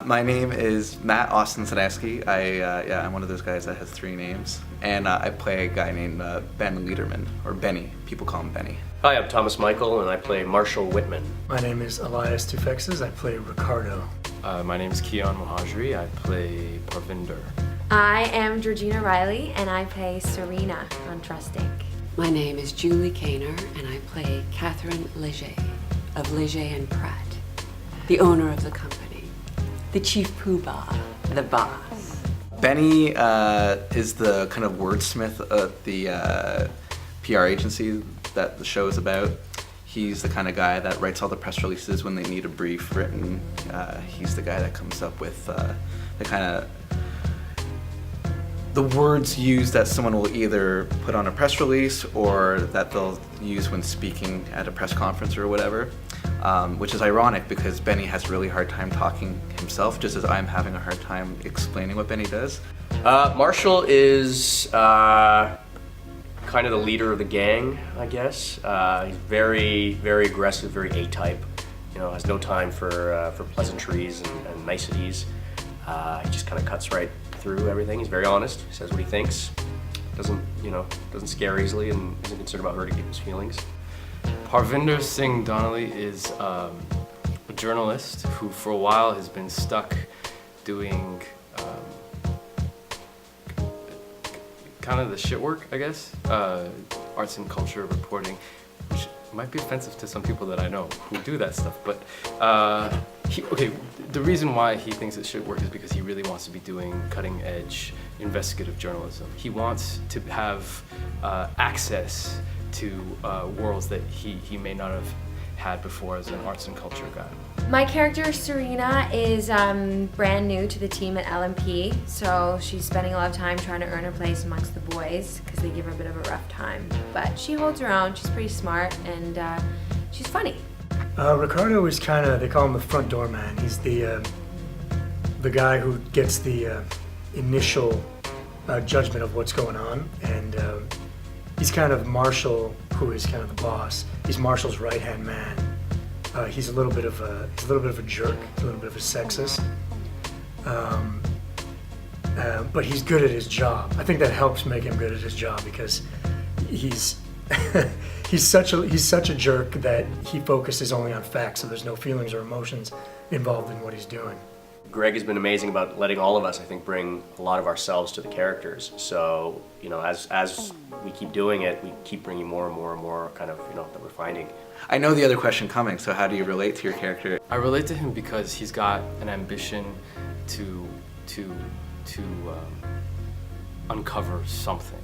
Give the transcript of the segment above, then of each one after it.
My name is Matt Austin Sadowski. I'm one of those guys that has 3 names. And I play a guy named Ben Lederman, or Benny. People call him Benny. Hi, I'm Thomas Michael, and I play Marshall Whitman. My name is Elias Tufexes. I play Ricardo. My name is Kian Mohajri. I play Parvinder. I am Georgina Riley, and I play Serena on Trust Inc. My name is Julie Kaner, and I play Catherine Leger of Leger and Pratt, the owner of the company, the chief poobah, the boss. Benny is the kind of wordsmith of the PR agency that the show is about. He's the kind of guy that writes all the press releases when they need a brief written. He's the guy that comes up with the words used that someone will either put on a press release or that they'll use when speaking at a press conference or whatever, which is ironic because Benny has a really hard time talking himself, just as I'm having a hard time explaining what Benny does. Marshall is kind of the leader of the gang, I guess. He's very, very aggressive, very A-type. You know, has no time for pleasantries and niceties. He just kind of cuts right through everything. He's very honest. He says what he thinks. Doesn't scare easily and isn't concerned about hurting people's feelings. Parvinder Singh Donnelly is a journalist who for a while has been stuck doing kind of the shit work, I guess. Arts and culture reporting, which might be offensive to some people that I know who do that stuff, but the reason why he thinks it should work is because he really wants to be doing cutting-edge investigative journalism. He wants to have access to worlds that he may not have had before as an arts and culture guy. My character, Serena, is brand new to the team at LMP, so she's spending a lot of time trying to earn her place amongst the boys because they give her a bit of a rough time. But she holds her own, she's pretty smart, and she's funny. Ricardo is kind of, they call him the front door man. He's the guy who gets the initial judgment of what's going on, and he's kind of Marshall, who is kind of the boss. He's Marshall's right-hand man. He's a little bit of a jerk, a little bit of a sexist, but he's good at his job. I think that helps make him good at his job because he's he's such a jerk that he focuses only on facts, so there's no feelings or emotions involved in what he's doing. Greg has been amazing about letting all of us, I think, bring a lot of ourselves to the characters. So, you know, as we keep doing it, we keep bringing more and more and more kind of, that we're finding. I know the other question coming, so how do you relate to your character? I relate to him because he's got an ambition to uncover something.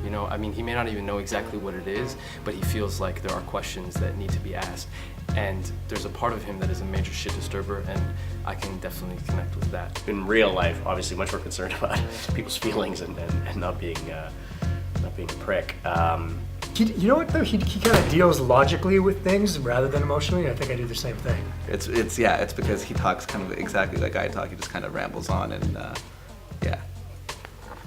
You know, I mean, he may not even know exactly what it is, but he feels like there are questions that need to be asked. And there's a part of him that is a major shit disturber, and I can definitely connect with that. In real life, obviously, much more concerned about people's feelings and not being a prick. You know what though? He kind of deals logically with things rather than emotionally. I think I do the same thing. It's because he talks kind of exactly like I talk. He just kind of rambles on and yeah.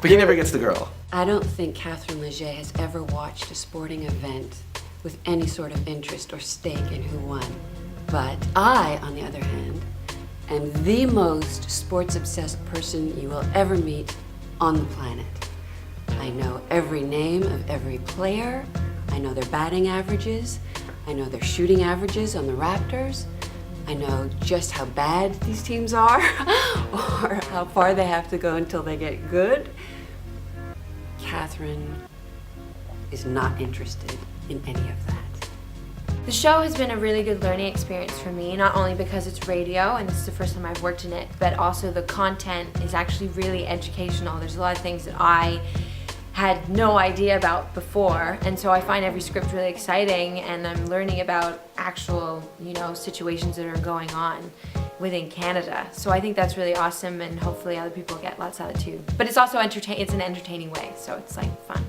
But he never gets the girl. I don't think Catherine Leger has ever watched a sporting event with any sort of interest or stake in who won. But I, on the other hand, am the most sports-obsessed person you will ever meet on the planet. I know every name of every player. I know their batting averages. I know their shooting averages on the Raptors. I know just how bad these teams are or how far they have to go until they get good. Catherine is not interested in any of that. The show has been a really good learning experience for me, not only because it's radio and this is the first time I've worked in it, but also the content is actually really educational. There's a lot of things that I had no idea about before, and so I find every script really exciting, and I'm learning about actual, situations that are going on within Canada. So I think that's really awesome, and hopefully other people get lots out of it too. But it's also it's an entertaining way, so it's like fun.